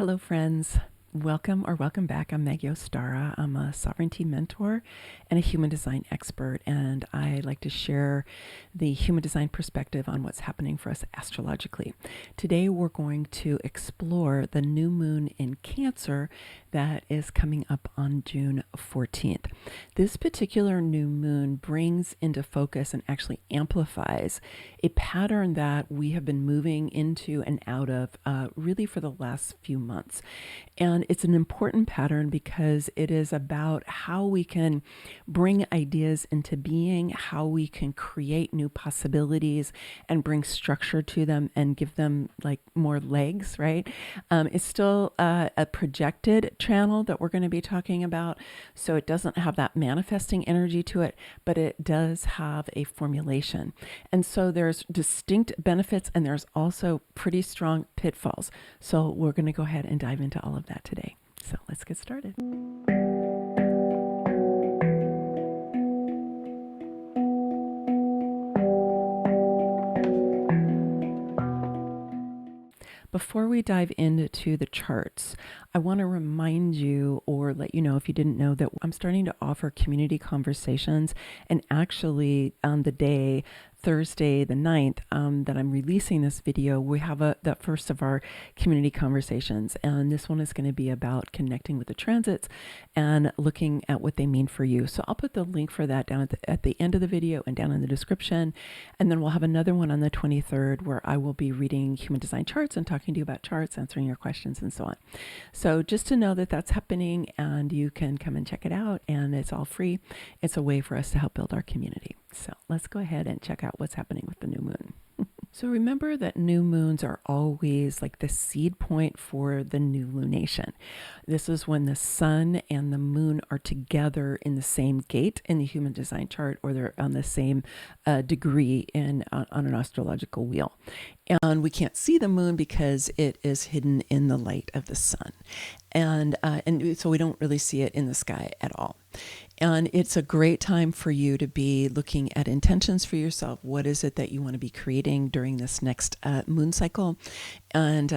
Hello, friends. Welcome back. I'm Maggie Ostara. I'm a sovereignty mentor and a human design expert, and I like to share the human design perspective on what's happening for us astrologically. Today, we're going to explore the new moon in Cancer that is coming up on June 14th. This particular new moon brings into focus and actually amplifies a pattern that we have been moving into and out of really for the last few months. And it's an important pattern because it is about how we can bring ideas into being, how we can create new possibilities and bring structure to them and give them like more legs, right? It's still a projected channel that we're going to be talking about. So it doesn't have that manifesting energy to it, but it does have a formulation. And so there's distinct benefits and there's also pretty strong pitfalls. So we're going to go ahead and dive into all of that today. So let's get started. Before we dive into the charts, I want to remind you or let you know, if you didn't know, that I'm starting to offer community conversations. And actually on the day, Thursday the 9th, that I'm releasing this video, we have the first of our community conversations. And this one is going to be about connecting with the transits and looking at what they mean for you. So I'll put the link for that down at the end of the video and down in the description. And then we'll have another one on the 23rd where I will be reading human design charts and talking to you about charts, answering your questions and so on. So just to know that that's happening, and you can come and check it out, and it's all free. It's a way for us to help build our community. So let's go ahead and check out what's happening with the new moon. So remember that new moons are always like the seed point for the new lunation. This is when the sun and the moon are together in the same gate in the human design chart, or they're on the same degree on an astrological wheel. And we can't see the moon because it is hidden in the light of the sun. And so we don't really see it in the sky at all. And it's a great time for you to be looking at intentions for yourself. What is it that you want to be creating during this next moon cycle? And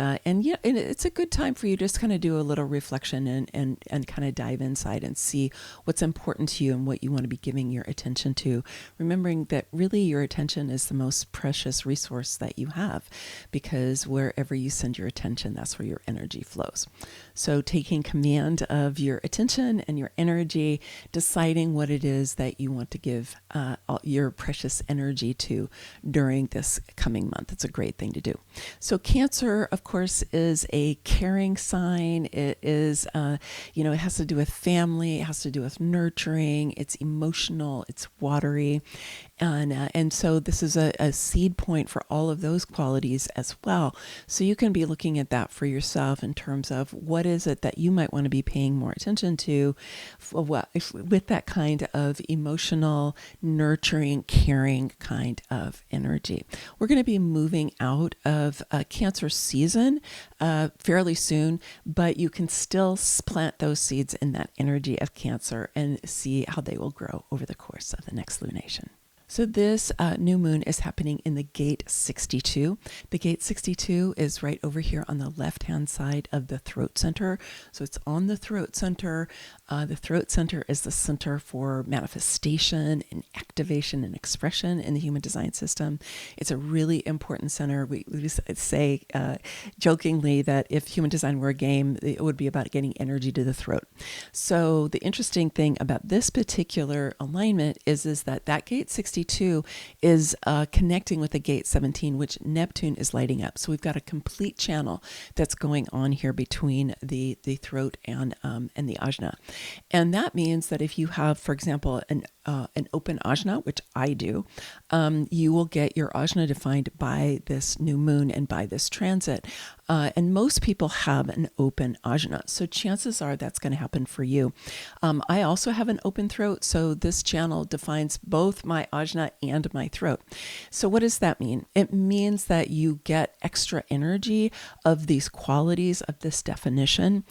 it's a good time for you to just kind of do a little reflection and kind of dive inside and see what's important to you and what you want to be giving your attention to. Remembering that really your attention is the most precious resource that you have, because wherever you send your attention, that's where your energy flows. So taking command of your attention and your energy, deciding what it is that you want to give all your precious energy to during this coming month. It's a great thing to do. So Cancer, of course, is a caring sign. It is, it has to do with family. It has to do with nurturing. It's emotional. It's watery. And so this is a seed point for all of those qualities as well. So you can be looking at that for yourself in terms of what is it that you might want to be paying more attention to with that kind of emotional, nurturing, caring kind of energy. We're going to be moving out of Cancer season fairly soon, but you can still plant those seeds in that energy of Cancer and see how they will grow over the course of the next lunation. So this new moon is happening in the gate 62. The gate 62 is right over here on the left-hand side of the throat center. So it's on the throat center. The throat center is the center for manifestation and activation and expression in the human design system. It's a really important center. We say jokingly that if human design were a game, it would be about getting energy to the throat. So the interesting thing about this particular alignment is that gate 62 is connecting with the gate 17, which Neptune is lighting up. So we've got a complete channel that's going on here between the throat and the ajna. And that means that if you have, for example, an open ajna, which I do, you will get your ajna defined by this new moon and by this transit. And most people have an open ajna. So chances are that's going to happen for you. I also have an open throat. So this channel defines both my ajna and my throat. So what does that mean? It means that you get extra energy of these qualities of this definition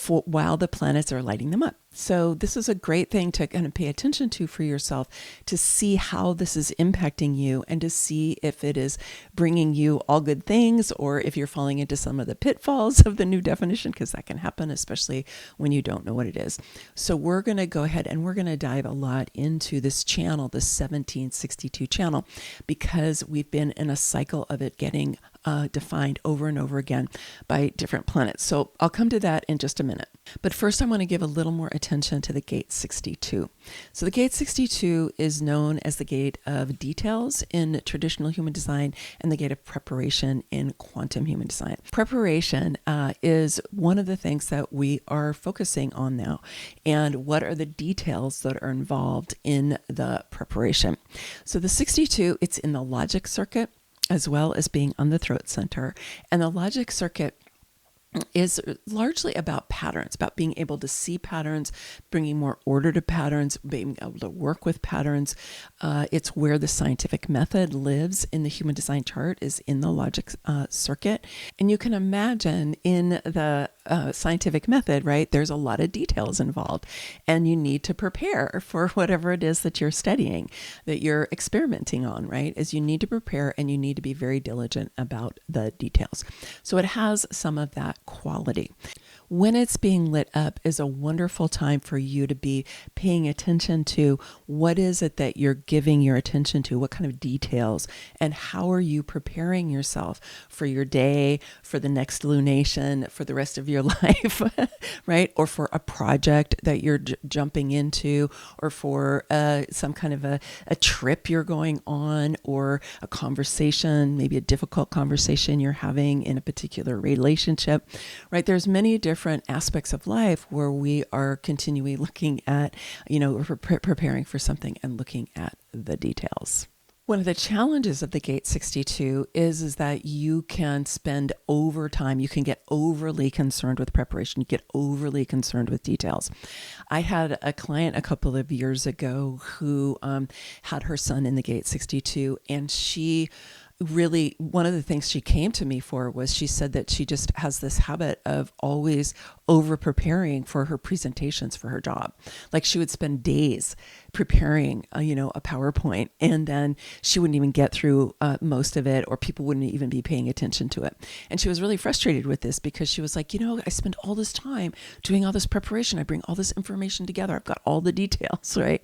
while the planets are lighting them up. So this is a great thing to kind of pay attention to for yourself, to see how this is impacting you and to see if it is bringing you all good things or if you're falling into some of the pitfalls of the new definition, because that can happen, especially when you don't know what it is. So we're going to go ahead and we're going to dive a lot into this channel, the 1762 channel, because we've been in a cycle of it getting defined over and over again by different planets. So I'll come to that in just a minute. But first, I want to give a little more attention to the gate 62. So the gate 62 is known as the gate of details in traditional human design and the gate of preparation in quantum human design. Preparation is one of the things that we are focusing on now. And what are the details that are involved in the preparation? So the 62, it's in the logic circuit, as well as being on the throat center. And the logic circuit is largely about patterns, about being able to see patterns, bringing more order to patterns, being able to work with patterns. It's where the scientific method lives in the human design chart, is in the logic circuit. And you can imagine in the scientific method, right, there's a lot of details involved, and you need to prepare for whatever it is that you're studying, that you're experimenting on, right, is you need to prepare and you need to be very diligent about the details. So it has some of that quality. When it's being lit up is a wonderful time for you to be paying attention to what is it that you're giving your attention to, what kind of details, and how are you preparing yourself for your day, for the next lunation, for the rest of your life, right? Or for a project that you're jumping into, or for some kind of a trip you're going on, or a conversation, maybe a difficult conversation you're having in a particular relationship, right? There's many different aspects of life where we are continually looking at, we're preparing for something and looking at the details. One of the challenges of the gate 62 is that you can spend overtime. You can get overly concerned with preparation. You get overly concerned with details. I had a client a couple of years ago who had her son in the gate 62, and she really, one of the things she came to me for was she said that she just has this habit of always over preparing for her presentations for her job. Like she would spend days preparing, a PowerPoint, and then she wouldn't even get through most of it, or people wouldn't even be paying attention to it. And she was really frustrated with this because she was like, I spend all this time doing all this preparation. I bring all this information together. I've got all the details, right?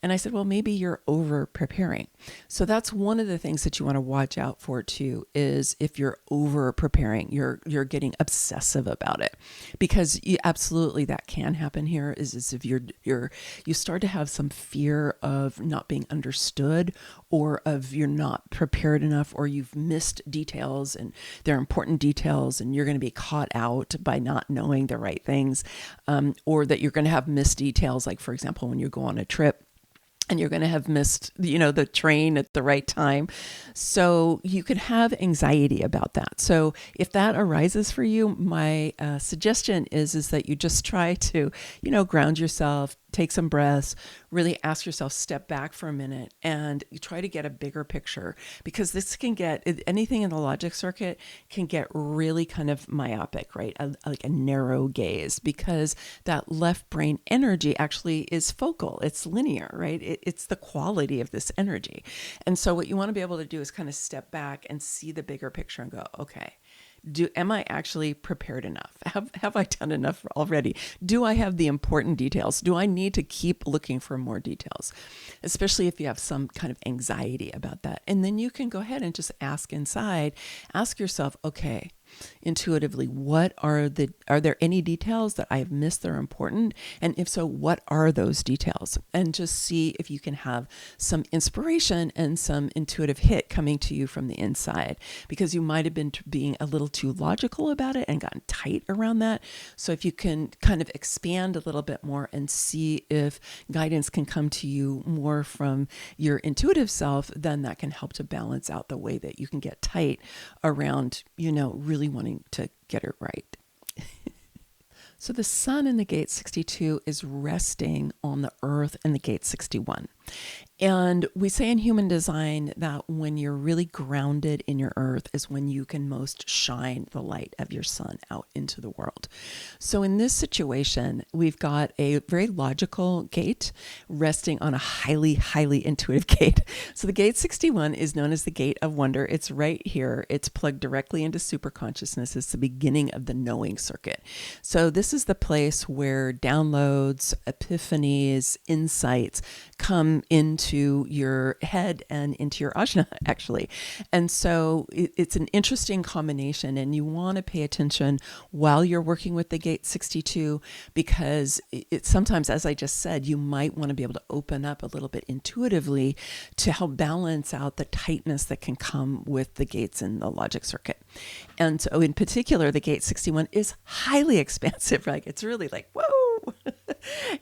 And I said, well, maybe you're over preparing. So that's one of the things that you want to watch out for too, is if you're over preparing, you're getting obsessive about it, because absolutely that can happen here, is if you start to have some fear of not being understood, or of you're not prepared enough, or you've missed details and they're important details and you're going to be caught out by not knowing the right things, or that you're going to have missed details, like for example, when you go on a trip and you're going to have missed, the train at the right time. So you can have anxiety about that. So if that arises for you, my suggestion is that you just try to, ground yourself, take some breaths, really ask yourself, step back for a minute, and you try to get a bigger picture, because this can get, anything in the logic circuit can get really kind of myopic, right? Like a narrow gaze, because that left brain energy actually is focal. It's linear, right? It's the quality of this energy. And so what you want to be able to do is kind of step back and see the bigger picture and go, okay, am I actually prepared enough? Have I done enough already? Do I have the important details? Do I need to keep looking for more details? Especially if you have some kind of anxiety about that. And then you can go ahead and just ask yourself, okay, intuitively, are there any details that I have missed that are important? And if so, what are those details? And just see if you can have some inspiration and some intuitive hit coming to you from the inside, because you might have been being a little too logical about it and gotten tight around that. So if you can kind of expand a little bit more and see if guidance can come to you more from your intuitive self, then that can help to balance out the way that you can get tight around, really wanting to get it right. So the sun in the gate 62 is resting on the earth in the gate 61. And we say in human design that when you're really grounded in your earth is when you can most shine the light of your sun out into the world. So in this situation, we've got a very logical gate resting on a highly, highly intuitive gate. So the gate 61 is known as the gate of wonder. It's right here. It's plugged directly into super consciousness. It's the beginning of the knowing circuit. So this is the place where downloads, epiphanies, insights come into your head and into your ajna, actually. And so it's an interesting combination, and you want to pay attention while you're working with the gate 62, because it sometimes, as I just said, you might want to be able to open up a little bit intuitively to help balance out the tightness that can come with the gates in the logic circuit. And so in particular, the gate 61 is highly expansive, right? It's really like, whoa.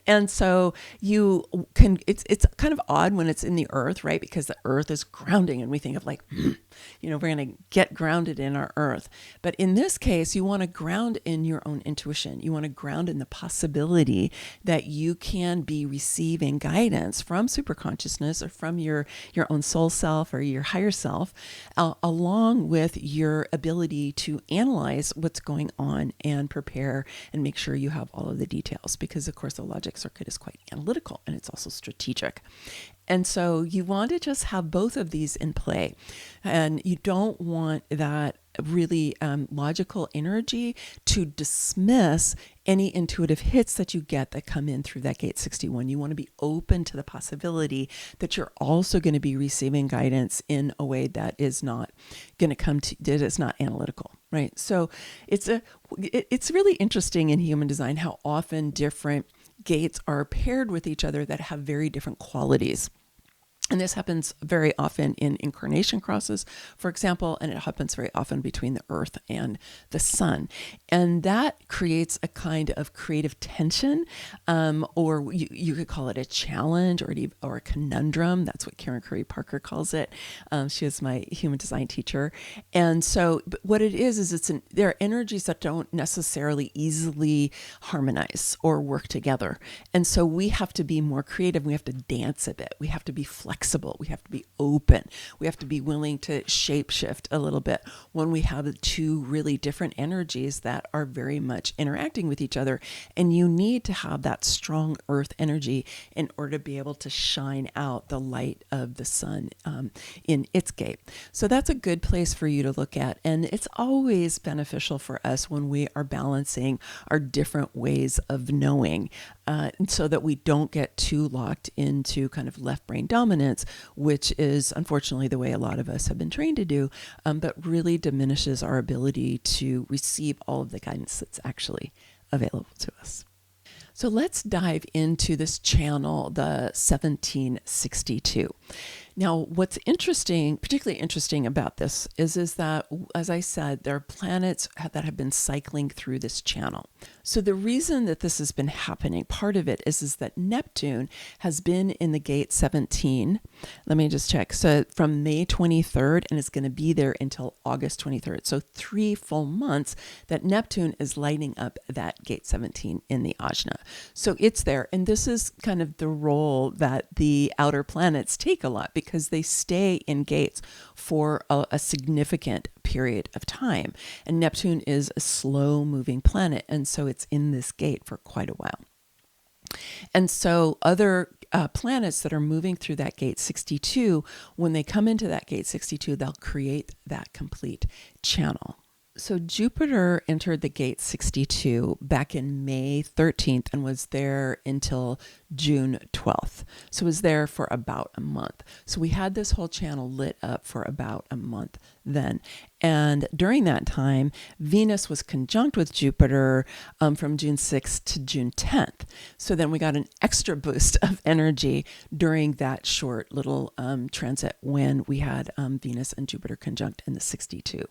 And so you can, it's kind of odd when it's in the earth, right? Because the earth is grounding and we think of like, we're going to get grounded in our earth. But in this case, you want to ground in your own intuition. You want to ground in the possibility that you can be receiving guidance from superconsciousness or from your own soul self or your higher self, along with your ability to analyze what's going on and prepare and make sure you have all of the details. Because of course, the logic circuit is quite analytical and it's also strategic. And so you want to just have both of these in play. And you don't want that really logical energy to dismiss any intuitive hits that you get that come in through that gate 61. You want to be open to the possibility that you're also going to be receiving guidance in a way that is not going to come to, that is not analytical, right? So it's really interesting in human design how often different gates are paired with each other that have very different qualities. And this happens very often in incarnation crosses, for example, and it happens very often between the earth and the sun. And that creates a kind of creative tension, or you could call it a challenge or a conundrum. That's what Karen Curry Parker calls it. She was my human design teacher. And so what it is there are energies that don't necessarily easily harmonize or work together. And so we have to be more creative. We have to dance a bit. We have to be flexible. We have to be open. We have to be willing to shape shift a little bit when we have two really different energies that are very much interacting with each other. And you need to have that strong earth energy in order to be able to shine out the light of the sun in its gate. So that's a good place for you to look at. And it's always beneficial for us when we are balancing our different ways of knowing, so that we don't get too locked into kind of left brain dominance, which is unfortunately the way a lot of us have been trained to do, but really diminishes our ability to receive all of the guidance that's actually available to us. So let's dive into this channel, the 1762. Now, what's interesting, particularly interesting about this is that, as I said, there are planets that have been cycling through this channel. So the reason that this has been happening, part of it is that Neptune has been in the gate 17. Let me just check. So from May 23rd, and it's going to be there until August 23rd. So 3 full months that Neptune is lighting up that gate 17 in the ajna. So it's there. And this is kind of the role that the outer planets take a lot, because they stay in gates for a significant period of time. And Neptune is a slow moving planet. And so it's in this gate for quite a while. And so other planets that are moving through that gate 62, when they come into that gate 62, they'll create that complete channel. So Jupiter entered the gate 62 back in May 13th and was there until June 12th. So it was there for about a month. So we had this whole channel lit up for about a month then. And during that time, Venus was conjunct with Jupiter from June 6th to June 10th. So then we got an extra boost of energy during that short little transit when we had Venus and Jupiter conjunct in the 62.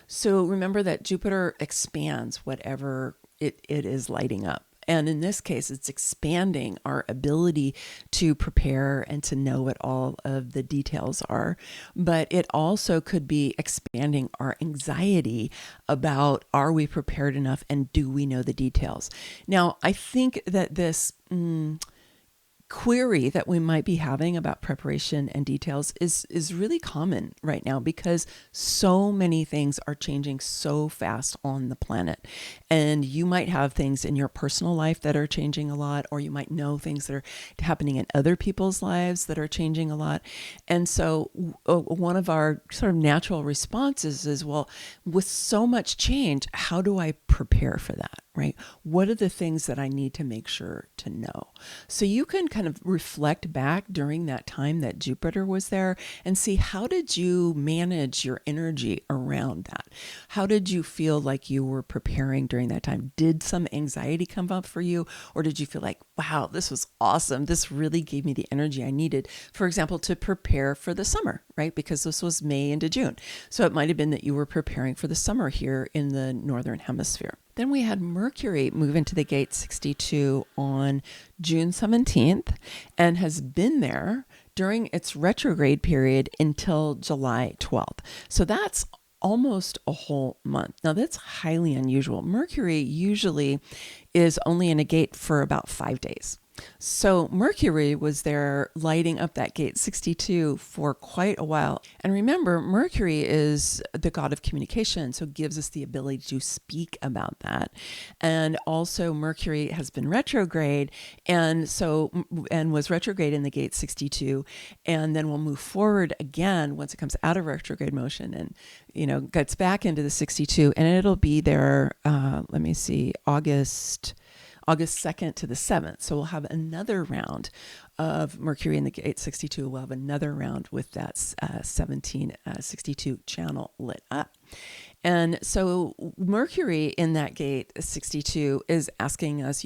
So remember that Jupiter expands whatever it is lighting up. And in this case, it's expanding our ability to prepare and to know what all of the details are. But it also could be expanding our anxiety about, are we prepared enough and do we know the details? Now, I think that this query that we might be having about preparation and details is really common right now because so many things are changing so fast on the planet. And you might have things in your personal life that are changing a lot, or you might know things that are happening in other people's lives that are changing a lot. And so one of our sort of natural responses is, well, with so much change, how do I prepare for that? Right? What are the things that I need to make sure to know? So you can kind of reflect back during that time that Jupiter was there and see, how did you manage your energy around that? How did you feel like you were preparing during that time? Did some anxiety come up for you? Or did you feel like, wow, this was awesome. This really gave me the energy I needed, for example, to prepare for the summer, right? Because this was May into June. So it might have been that you were preparing for the summer here in the Northern Hemisphere. Then we had Mercury move into the gate 62 on June 17th and has been there during its retrograde period until July 12th. So that's almost a whole month. Now that's highly unusual. Mercury usually is only in a gate for about 5 days. So Mercury was there lighting up that gate 62 for quite a while. And remember, Mercury is the god of communication, so gives us the ability to speak about that. And also Mercury has been retrograde, and was retrograde in the gate 62, and then we'll move forward again once it comes out of retrograde motion and gets back into the 62, and it'll be there, August 2nd to the 7th. So we'll have another round of Mercury in the gate 62. We'll have another round with that 1762 channel lit up. And so Mercury in that gate 62 is asking us,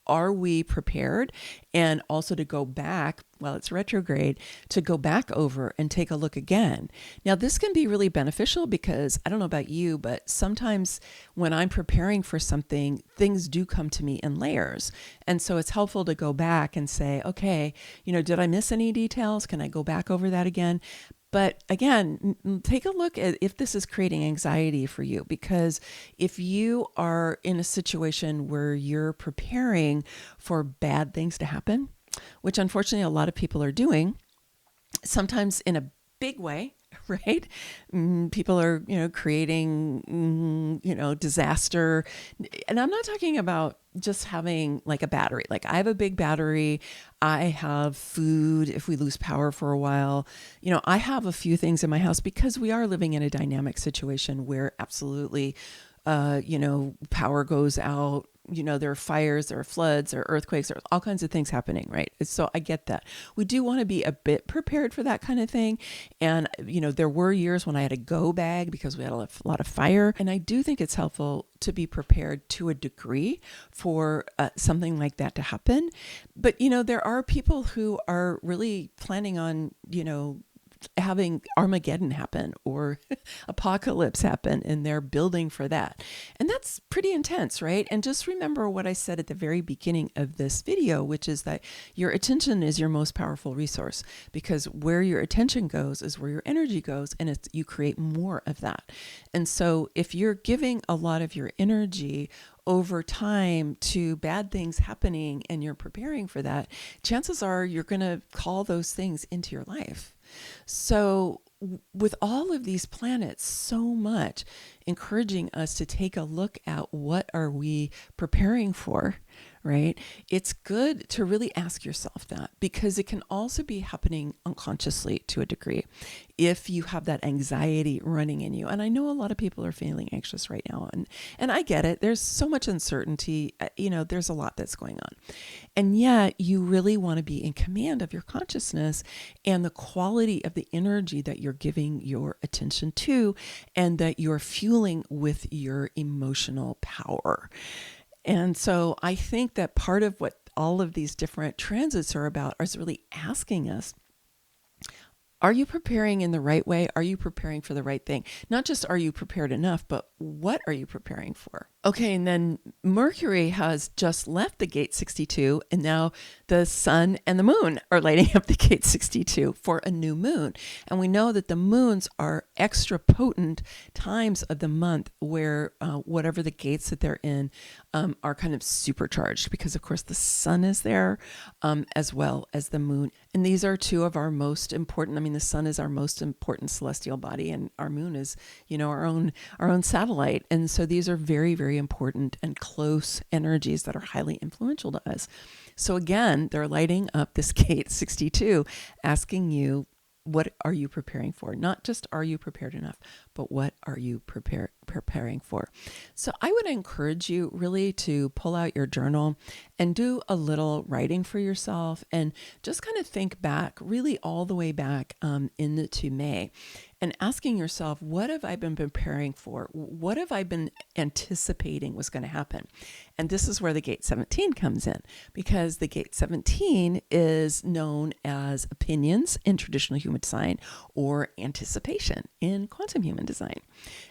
are we prepared? And also to go back, while it's retrograde, to go back over and take a look again. Now, this can be really beneficial because I don't know about you, but sometimes when I'm preparing for something, things do come to me in layers. And so it's helpful to go back and say, okay, did I miss any details? Can I go back over that again? But again, take a look at if this is creating anxiety for you, because if you are in a situation where you're preparing for bad things to happen, which unfortunately a lot of people are doing, sometimes in a big way, right? People are, creating, disaster. And I'm not talking about just having like a battery. Like I have a big battery. I have food if we lose power for a while. I have a few things in my house because we are living in a dynamic situation where absolutely, power goes out. There are fires, there are floods, there are earthquakes, there are all kinds of things happening, right? So I get that. We do want to be a bit prepared for that kind of thing. And, there were years when I had a go bag because we had a lot of fire. And I do think it's helpful to be prepared to a degree for something like that to happen. But, there are people who are really planning on, having Armageddon happen or apocalypse happen, and they're building for that. And that's pretty intense, right? And just remember what I said at the very beginning of this video, which is that your attention is your most powerful resource, because where your attention goes is where your energy goes, and you create more of that. And so if you're giving a lot of your energy over time to bad things happening and you're preparing for that, chances are you're going to call those things into your life. So with all of these planets so much encouraging us to take a look at what are we preparing for, right? It's good to really ask yourself that, because it can also be happening unconsciously to a degree if you have that anxiety running in you. And I know a lot of people are feeling anxious right now, and I get it. There's so much uncertainty, there's a lot that's going on. And yet you really want to be in command of your consciousness and the quality of the energy that you're giving your attention to and that you're fueling with your emotional power. And so I think that part of what all of these different transits are about is really asking us, are you preparing in the right way? Are you preparing for the right thing? Not just are you prepared enough, but what are you preparing for? Okay, and then Mercury has just left the gate 62, and now the sun and the moon are lighting up the gate 62 for a new moon. And we know that the moons are extra potent times of the month where whatever the gates that they're in are kind of supercharged because, of course, the sun is there as well as the moon. And these are two of our most important. I mean, the sun is our most important celestial body, and our moon is, our own satellite. And so these are very, very important and close energies that are highly influential to us. So again, they're lighting up this gate 62, asking you, what are you preparing for? Not just are you prepared enough, but what are you preparing for? So I would encourage you really to pull out your journal and do a little writing for yourself and just kind of think back, really all the way back into May, and asking yourself, what have I been preparing for? What have I been anticipating was going to happen? And this is where the gate 17 comes in, because the gate 17 is known as opinions in traditional human design or anticipation in quantum human design.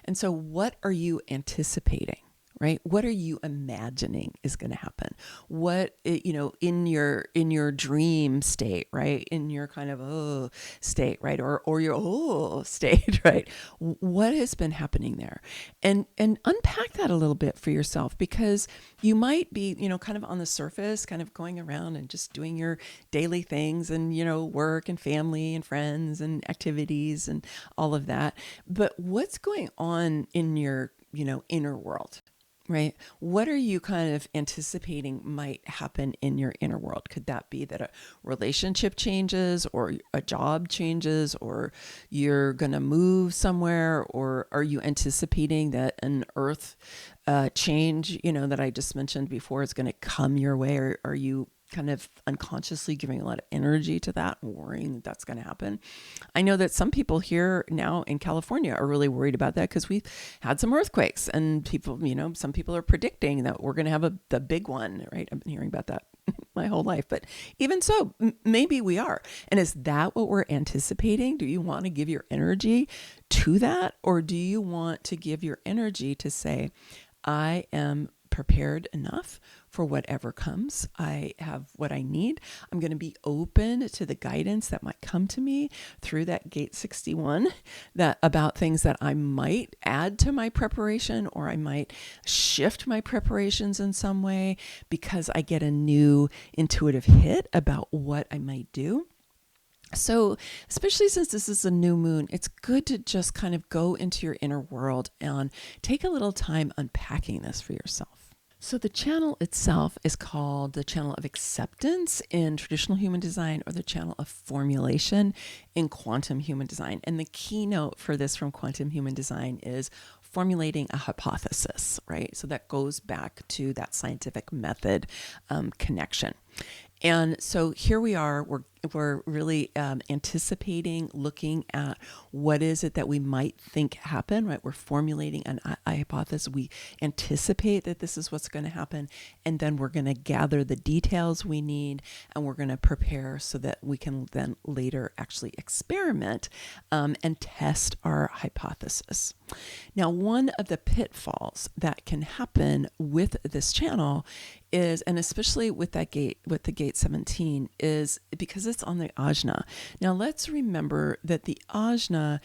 And so what are you anticipating? Right? What are you imagining is going to happen? What, in your dream state, right? In your kind of state, right? Or your state, right? What has been happening there? And unpack that a little bit for yourself, because you might be, kind of on the surface, kind of going around and just doing your daily things and, work and family and friends and activities and all of that. But what's going on in your, inner world? Right? What are you kind of anticipating might happen in your inner world? Could that be that a relationship changes, or a job changes, or you're going to move somewhere? Or are you anticipating that an earth change, that I just mentioned before, is going to come your way? Or are you kind of unconsciously giving a lot of energy to that and worrying that that's going to happen? I know that some people here now in California are really worried about that because we've had some earthquakes, and people, some people are predicting that we're going to have the big one, right? I've been hearing about that my whole life, but even so, maybe we are. And is that what we're anticipating? Do you want to give your energy to that? Or do you want to give your energy to say, I am prepared enough for whatever comes. I have what I need. I'm going to be open to the guidance that might come to me through that gate 61, that about things that I might add to my preparation, or I might shift my preparations in some way because I get a new intuitive hit about what I might do. So, especially since this is a new moon, it's good to just kind of go into your inner world and take a little time unpacking this for yourself. So the channel itself is called the channel of acceptance in traditional human design, or the channel of formulation in quantum human design. And the keynote for this from quantum human design is formulating a hypothesis, right? So that goes back to that scientific method connection. And so here we are, we're really anticipating, looking at what is it that we might think happen, right? We're formulating a hypothesis. We anticipate that this is what's going to happen. And then we're going to gather the details we need, and we're going to prepare so that we can then later actually experiment and test our hypothesis. Now, one of the pitfalls that can happen with this channel is, and especially with the gate 17, is because it's on the ajna. Now, let's remember that the ajna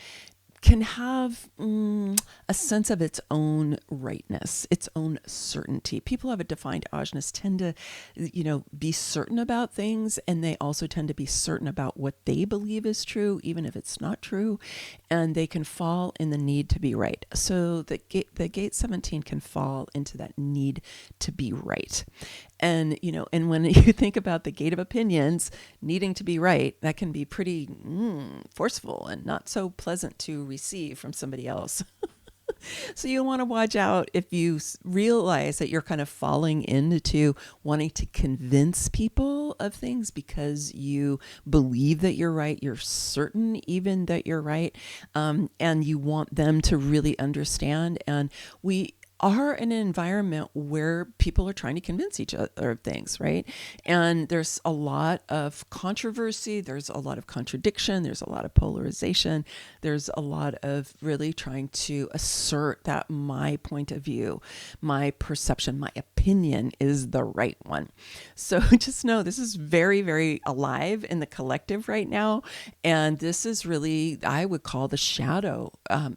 can have a sense of its own rightness, its own certainty. People who have a defined ajnas tend to, be certain about things, and they also tend to be certain about what they believe is true, even if it's not true, and they can fall in the need to be right. So the gate 17 can fall into that need to be right. And, and when you think about the gate of opinions needing to be right, that can be pretty forceful and not so pleasant to receive from somebody else. So you want to watch out if you realize that you're kind of falling into wanting to convince people of things because you believe that you're right, you're certain even that you're right, and you want them to really understand. And we are in an environment where people are trying to convince each other of things, right? And there's a lot of controversy, there's a lot of contradiction, there's a lot of polarization, there's a lot of really trying to assert that my point of view, my perception, my opinion is the right one. So just know this is very, very alive in the collective right now. And this is really, I would call the shadow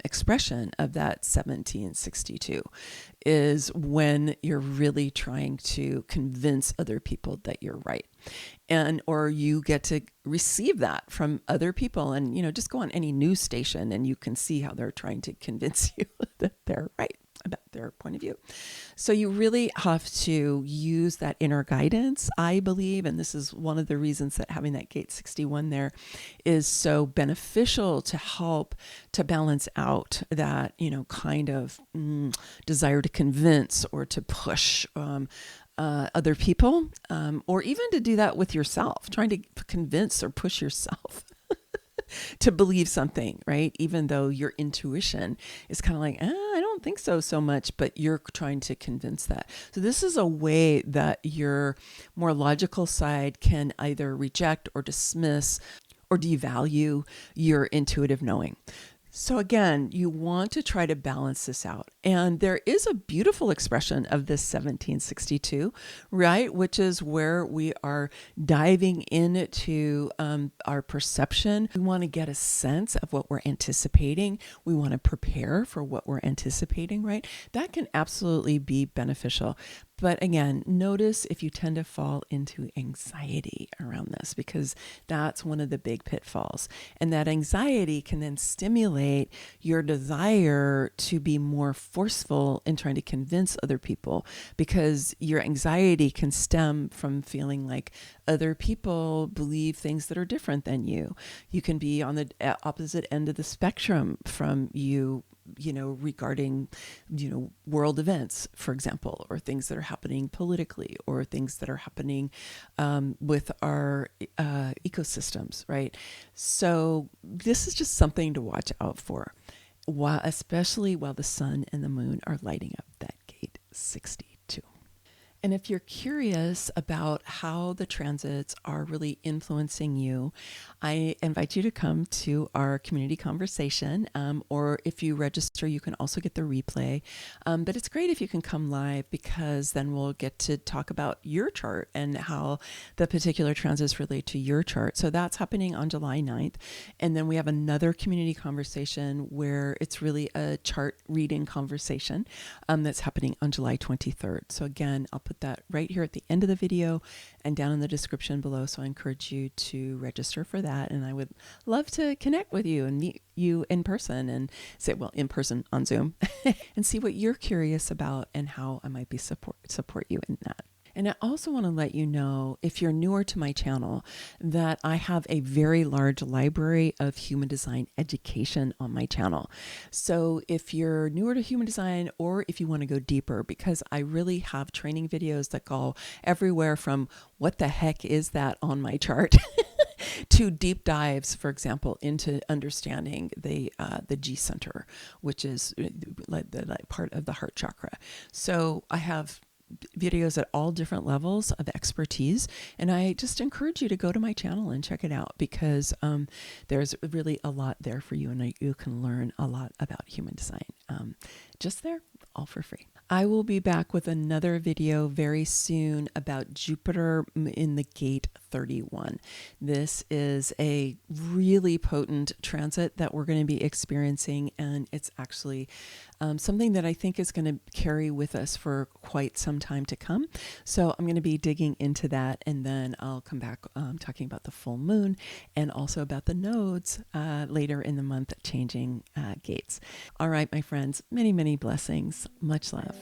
expression of that 1762, is when you're really trying to convince other people that you're right. And or you get to receive that from other people, and just go on any news station and you can see how they're trying to convince you that they're right about their point of view. So you really have to use that inner guidance, I believe, and this is one of the reasons that having that gate 61 there is so beneficial, to help to balance out that, kind of desire to convince or to push other people, or even to do that with yourself, trying to convince or push yourself to believe something, right? Even though your intuition is kind of like, I don't think so much, but you're trying to convince that. So this is a way that your more logical side can either reject or dismiss or devalue your intuitive knowing. So again, you want to try to balance this out. And there is a beautiful expression of this 1762, right? Which is where we are diving into our perception. We want to get a sense of what we're anticipating. We want to prepare for what we're anticipating, right? That can absolutely be beneficial. But again, notice if you tend to fall into anxiety around this, because that's one of the big pitfalls. And that anxiety can then stimulate your desire to be more forceful in trying to convince other people, because your anxiety can stem from feeling like other people believe things that are different than you. You can be on the opposite end of the spectrum from you, regarding, world events, for example, or things that are happening politically, or things that are happening with our ecosystems, right? So this is just something to watch out for, especially while the sun and the moon are lighting up that gate 62. And if you're curious about how the transits are really influencing you, I invite you to come to our community conversation, or if you register, you can also get the replay. But it's great if you can come live, because then we'll get to talk about your chart and how the particular transits relate to your chart. So that's happening on July 9th. And then we have another community conversation where it's really a chart reading conversation that's happening on July 23rd. So again, I'll put that right here at the end of the video and down in the description below. So I encourage you to register for that. And I would love to connect with you and meet you in person, and say, in person on Zoom, and see what you're curious about and how I might be support you in that. And I also want to let you know, if you're newer to my channel, that I have a very large library of human design education on my channel. So if you're newer to human design, or if you want to go deeper, because I really have training videos that go everywhere from what the heck is that on my chart to deep dives, for example, into understanding the G center, which is the part of the heart chakra. So I have videos at all different levels of expertise, and I just encourage you to go to my channel and check it out, because there's really a lot there for you, and you can learn a lot about human design just there, all for free. I will be back with another video very soon about Jupiter in the gate 31. This is a really potent transit that we're going to be experiencing, and it's actually something that I think is going to carry with us for quite some time to come. So I'm going to be digging into that, and then I'll come back talking about the full moon, and also about the nodes later in the month changing gates. All right, my friends, many, many blessings. Much love.